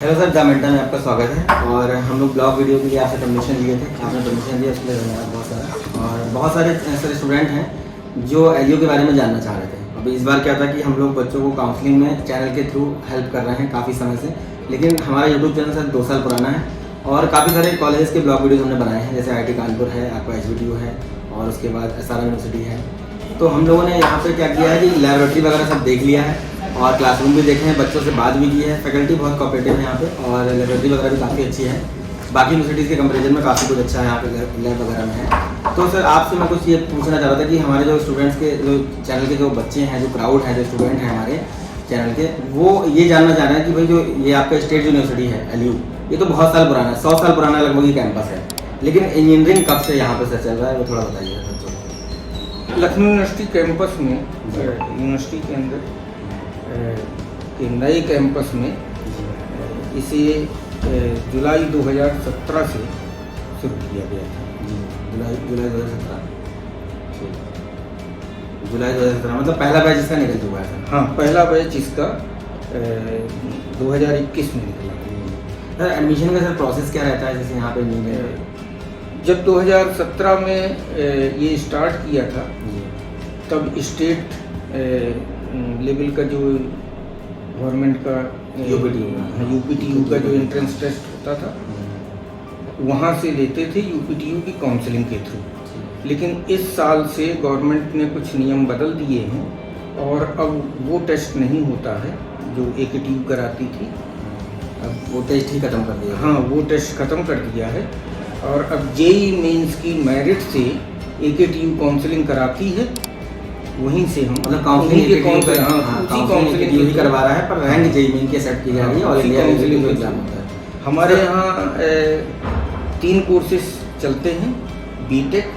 Hello sir, the mentor में आपका स्वागत है। और हम लोग ब्लॉग वीडियो के लिए आपसे परमिशन लिए थे, आपने परमिशन दिया, उसके लिए धन्यवाद बहुत सारा। और बहुत सारे ऐसे स्टूडेंट हैं जो एलियो के बारे में जानना चाह रहे थे। अभी इस बार क्या था कि हम लोग बच्चों को काउंसलिंग में चैनल के थ्रू हेल्प कर रहे हैं काफ़ी समय से, लेकिन हमारा यूट्यूब चैनल सर 2 साल पुराना है और काफ़ी सारे कॉलेजेस के ब्लॉग वीडियोज़ हमने बनाए हैं, जैसे IIT कानपुर है, आपका HVTU है और उसके बाद SRM यूनिवर्सिटी है। तो हम लोगों ने यहाँ पे क्या किया है कि लैबोरेटरी वगैरह सब देख लिया है और क्लासरूम भी देखे हैं, बच्चों से बात भी की है। फैकल्टी बहुत कोऑपरेटिव है यहाँ पे और लैबोरेटरी वगैरह भी काफ़ी अच्छी है। बाकी यूनिवर्सिटीज़ के कंपैरिजन में काफ़ी कुछ अच्छा है यहाँ पे लैब वगैरह में है। तो सर आपसे मैं कुछ ये पूछना चाह रहा था कि हमारे जो स्टूडेंट्स के जो चैनल के जो बच्चे हैं, जो क्राउड है, जो स्टूडेंट हैं हमारे चैनल के, वो ये जानना चाह रहे हैं कि भाई जो ये आपका स्टेट यूनिवर्सिटी है LU, ये तो बहुत साल पुराना है, 100 साल पुराना लगभग ये कैंपस है, लेकिन इंजीनियरिंग कब से यहाँ पर सर चल रहा है, वो थोड़ा बताइए बच्चों को। लखनऊ यूनिवर्सिटी कैंपस में यूनिवर्सिटी के अंदर के नए कैंपस में इसे जुलाई 2017 से शुरू किया गया था। जुलाई 2017 मतलब पहला बैच इसका निकल चुका है। हाँ, पहला बैच इसका 2021 में निकला। सर एडमिशन का सर प्रोसेस क्या रहता है, जैसे यहाँ पे इंजीनियर जब 2017 में ये स्टार्ट किया था तब स्टेट लेवल का जो गवर्नमेंट का यूपीटीयू का जो एंट्रेंस टेस्ट होता था वहाँ से लेते थे यूपीटीयू की काउंसलिंग के थ्रू। लेकिन इस साल से गवर्नमेंट ने कुछ नियम बदल दिए हैं और अब वो टेस्ट नहीं होता है जो AKTU कराती थी। अब वो टेस्ट ही खत्म कर दिया। हाँ, वो टेस्ट ख़त्म कर दिया है और अब JEE मेंस की मेरिट से AKTU काउंसलिंग कराती है। वहीं से हम मतलब काउंसलिंग ही करवा रहा है, पर रैंक JEE मेन की एक्सेप्ट की जा रही है और इंडिया काउंसलिंग का एग्जाम होता है। हमारे यहाँ 3 कोर्सेस चलते हैं, BTech,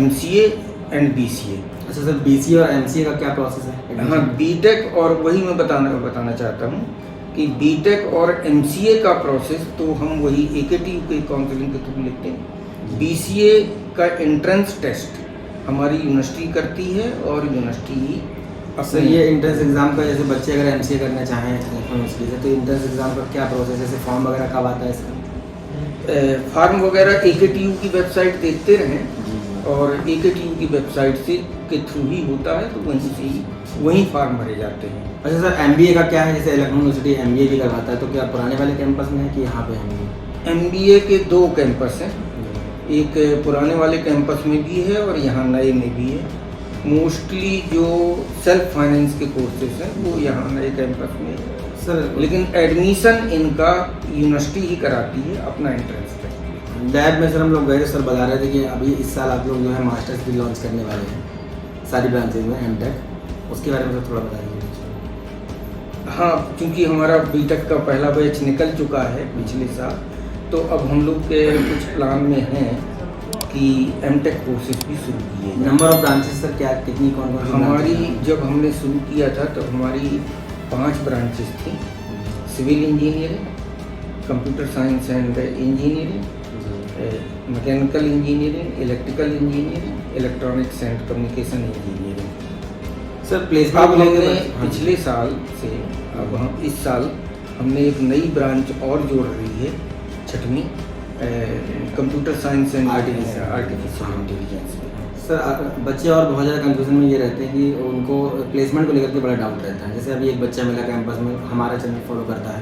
MCA एंड BCA। अच्छा सर, BCA और MCA का क्या प्रोसेस है? हाँ, BTech और वही मैं बताना चाहता हूँ कि BTech और MCA का प्रोसेस तो हम वही AKTU के काउंसलिंग के थ्रू लिखते हैं। BCA का एंट्रेंस टेस्ट हमारी यूनिवर्सिटी करती है और यूनिवर्सिटी ही सर ये एंट्रेंस एग्जाम का, जैसे बच्चे अगर MCA करना चाहें यूनिवर्सिटी से, तो एंट्रेंस एग्जाम का क्या प्रोसेस है, जैसे फॉर्म वगैरह कब आता है इसका? फॉर्म वगैरह AKTU की वेबसाइट देखते रहें और AKTU की वेबसाइट से के थ्रू ही होता है, तो वहीं से ही वहीं फॉर्म भरे जाते हैं। अच्छा सर, MBA का क्या है? जैसे लखनऊ यूनिवर्सिटी MBA भी करवाता है, तो क्या पुराने वाले कैंपस में है कि यहाँ पे MBA के 2 कैंपस हैं, एक पुराने वाले कैंपस में भी है और यहाँ नए में भी है। मोस्टली जो सेल्फ फाइनेंस के कोर्सेज हैं वो यहाँ नए कैंपस में है सर, लेकिन एडमिशन इनका यूनिवर्सिटी ही कराती है अपना एंट्रेंस टेस्ट। लैब में सर हम लोग गए, सर बता रहे थे कि अभी इस साल आप लोग जो है मास्टर्स भी लॉन्च करने वाले हैं सारी ब्रांचेज में, MTech, उसके बारे में सर थोड़ा बता दीजिए। हाँ, क्योंकि हमारा BTech का पहला बैच निकल चुका है पिछले साल, तो अब हम लोग के कुछ प्लान में हैं कि MTech कोर्सेज भी शुरू किए। नंबर ऑफ ब्रांचेस सर क्या, कितनी, कौन कौन? हमारी जब हमने शुरू किया था तो हमारी 5 ब्रांचेस थी, civil engineering, computer science and engineering, mechanical engineering, electrical engineering, electronics and communication engineering. Sir placement हमने पिछले साल से अब हम इस साल हमने एक नई ब्रांच और जोड़ रही है, 6वीं, computer science and artificial intelligence में। सर बच्चे और बहुत ज़्यादा कंफ्यूजन में ये रहते हैं कि उनको प्लेसमेंट को लेकर के बड़ा डाउट रहता है। जैसे अभी एक बच्चा मिला कैंपस में, हमारा चैनल फॉलो करता है,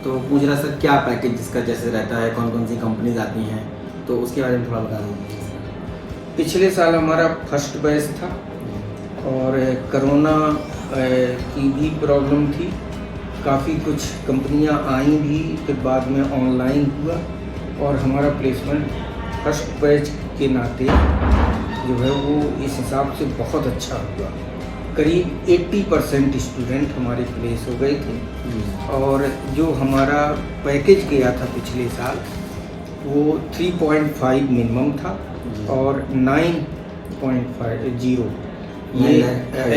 तो पूछ रहा सर क्या पैकेज जिसका जैसे रहता है, कौन कौन सी कंपनीज आती हैं, तो उसके बारे में थोड़ा बता दीजिए। पिछले साल हमारा फर्स्ट बैच था और कोरोना की भी प्रॉब्लम थी, काफ़ी कुछ कंपनियां आई भी, फिर बाद में ऑनलाइन हुआ और हमारा प्लेसमेंट फर्स्ट बैच के नाते जो है वो इस हिसाब से बहुत अच्छा हुआ। करीब 80% स्टूडेंट हमारे प्लेस हो गए थे और जो हमारा पैकेज गया था पिछले साल वो 3.5 मिनिमम था और 9.50 ये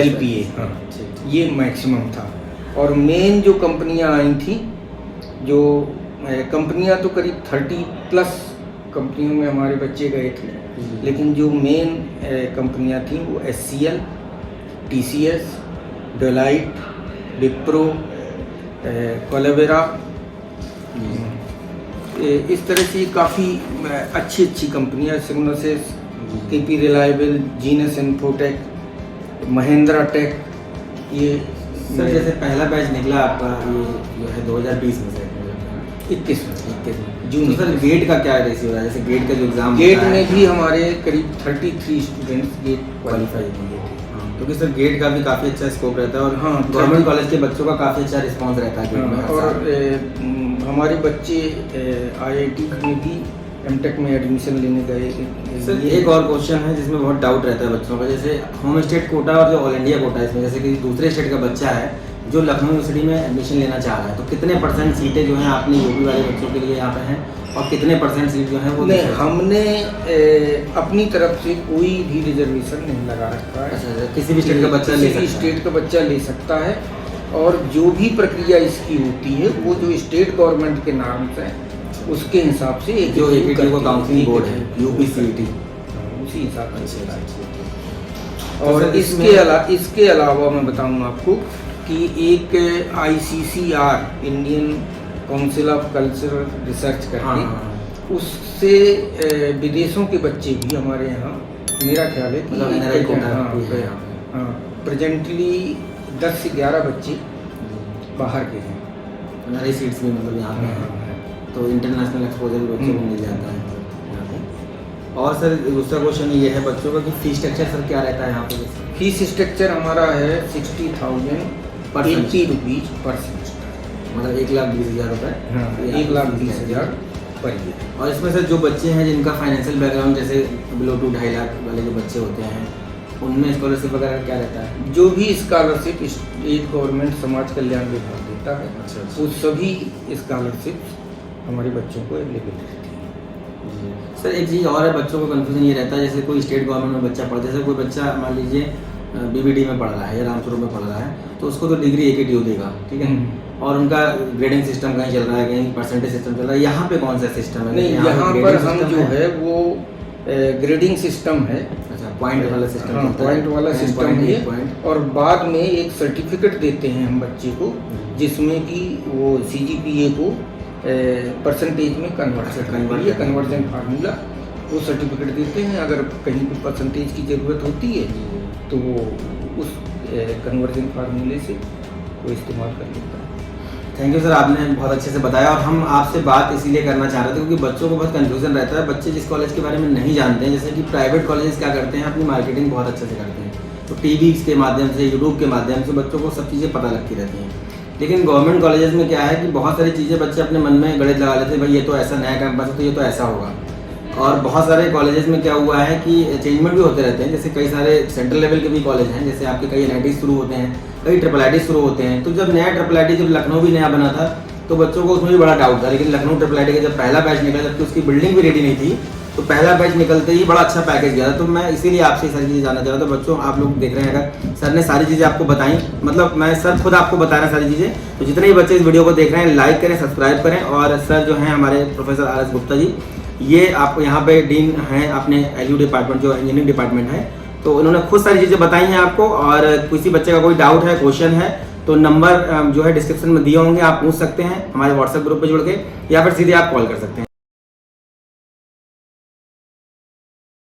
LPA, हाँ, ये मैक्सिमम था। और मेन जो कंपनियां आई थी, जो कंपनियां तो करीब 30+ कंपनियों में हमारे बच्चे गए थे, लेकिन जो मेन कंपनियां थी वो HCL, TCS, डेलाइट, विप्रो, कोलेवेरा इस तरह से काफ़ी अच्छी अच्छी कंपनियां, सिग्नोसिस, KP reliable, Genus Infotech, Mahindra tech, ये सर जैसे पहला बैच निकला आपका ये जो है 2020 में से 21 में जून। तो सर गेट का क्या रेशियो है, जैसे गेट का जो एग्जाम गेट में भी हमारे करीब 33 स्टूडेंट्स गेट क्वालिफाई हुए थे, क्योंकि सर गेट का भी काफ़ी अच्छा स्कोप रहता है और हाँ, गवर्नमेंट कॉलेज के बच्चों का काफ़ी अच्छा रिस्पांस रहता है गेट में हर और साल। हमारे बच्चे IIT में भी एमटेक में एडमिशन लेने गए। सर एक और क्वेश्चन है जिसमें बहुत डाउट रहता है बच्चों का, जैसे होम स्टेट कोटा और जो ऑल इंडिया कोटा है, इसमें जैसे कि दूसरे स्टेट का बच्चा है जो लखनऊ यूनिवर्सिटी में एडमिशन लेना चाह रहा है, तो कितने % सीटें जो हैं आपने यूपी वाले बच्चों के लिए यहाँ पे हैं और कितने % सीट जो है वो नहीं, हमने अपनी तरफ से कोई भी रिजर्वेशन नहीं लगा रखा है। अच्छा, किसी भी स्टेट का बच्चा ले किसी भी सकता है। स्टेट का बच्चा ले सकता है, और जो भी प्रक्रिया इसकी होती है वो जो स्टेट गवर्नमेंट के नार्म्स हैं उसके हिसाब से जो APTU का काउंसलिंग बोर्ड है UPCET, उसी हिसाब से होता है। तो और सर इसके अलावा मैं बताऊं आपको कि एक ICCR, Indian council of cultural research करके, उससे विदेशों के बच्चे भी हमारे यहाँ, मेरा ख्याल है मतलब NRI कोटा भी है यहाँ पे। प्रेजेंटली 10 से 11 बच्चे बाहर के हैं। NRI सीट्स भी मतलब यहाँ पे हैं, तो इंटरनेशनल एक्सपोजर भी बच्चों को मिल जाता है यहाँ पे। और सर दूसरा क्वेश्चन ये है बच्चों का कि फीस स्ट्रक्चर सर क्या रहता है यहाँ पे? फीस स्ट्रक्चर हमारा है 60,080 रुपीज़ पर सेमेस्टर, मतलब 1,20,000 रुपये। हाँ, 1,20,000 पर ईयर। और इसमें सर जो बच्चे हैं जिनका फाइनेंशियल बैकग्राउंड जैसे बिलो 2-2.5 लाख वाले जो बच्चे होते हैं, उनमें स्कॉलरशिप वगैरह क्या रहता है? जो भी स्कॉलरशिप स्टेट गवर्नमेंट समाज कल्याण विभाग देता है, अच्छा। वो सभी स्कॉलरशिप हमारे बच्चों को अवेलेबल रहती है। सर एक चीज़ और है, बच्चों को कंफ्यूजन ये रहता है, जैसे कोई स्टेट गवर्नमेंट में बच्चा पढ़, जैसे कोई बच्चा मान लीजिए BBD में पढ़ रहा है या रामस्वरूप में पढ़ रहा है, तो उसको तो डिग्री AKTU देगा, ठीक है, और उनका ग्रेडिंग सिस्टम कहीं चल रहा है, कहीं परसेंटेज सिस्टम चल रहा है। यहाँ पे कौन सा सिस्टम है? नहीं, यहाँ पर हम जो है वो ग्रेडिंग सिस्टम है। अच्छा, पॉइंट वाला सिस्टम। हाँ, पॉइंट वाला सिस्टम है, और बाद में एक सर्टिफिकेट देते हैं हम बच्चे को, जिसमें कि वो CGPA को परसेंटेज में कन्वर्जन फार्मूला वो सर्टिफिकेट देते हैं। अगर कहीं पर परसेंटेज की ज़रूरत होती है तो वो उस कन्वर्जन फार्मूले से वो इस्तेमाल कर लेता है। थैंक यू सर, आपने बहुत अच्छे से बताया, और हम आपसे बात इसीलिए करना चाह रहे थे क्योंकि बच्चों को बहुत कन्फ्यूजन रहता है। बच्चे जिस कॉलेज के बारे में नहीं जानते हैं, जैसे कि प्राइवेट कॉलेजेस क्या करते हैं, अपनी मार्केटिंग बहुत अच्छे से करते हैं, तो TV के माध्यम से, यूट्यूब के माध्यम से बच्चों को सब चीज़ें पता लगती रहती हैं। लेकिन गवर्नमेंट कॉलेजेस में क्या है कि बहुत सारी चीज़ें बच्चे अपने मन में गणित लगा लेते हैं, भाई ये तो ऐसा नया कैंपस है तो ये तो ऐसा होगा। और बहुत सारे कॉलेजेस में क्या हुआ है कि चेंजमेंट भी होते रहते हैं, जैसे कई सारे सेंट्रल लेवल के भी कॉलेज हैं, जैसे आपके कई NIT शुरू होते हैं, कई IIIT शुरू होते हैं। तो जब नया IIIT, जब लखनऊ भी नया बना था, तो बच्चों को उसमें भी बड़ा डाउट था, लेकिन लखनऊ IIIT का जब पहला बैच निकला, जबकि उसकी बिल्डिंग भी रेडी नहीं थी, तो पहला बैच निकलते ही बड़ा अच्छा पैकेज गया था। तो मैं इसीलिए आपसे सारी चीज़ें जानना चाह रहा था। बच्चों, आप लोग देख रहे हैं, अगर सर ने सारी चीज़ें आपको बताई, मतलब मैं सर खुद आपको बता रहा है सारी चीज़ें, तो जितने भी बच्चे इस वीडियो को देख रहे हैं, लाइक करें, सब्सक्राइब करें। और सर जो हैं हमारे प्रोफेसर RS गुप्ता जी, ये आपको यहाँ पे डीन हैं अपने LU डिपार्टमेंट, जो इंजीनियरिंग डिपार्टमेंट है, तो उन्होंने खुद सारी चीज़ें बताई हैं आपको। और किसी बच्चे का कोई डाउट है, क्वेश्चन है, तो नंबर जो है डिस्क्रिप्शन में दिए होंगे, आप पूछ सकते हैं हमारे WhatsApp ग्रुप पे जुड़ के, या फिर सीधे आप कॉल कर सकते हैं।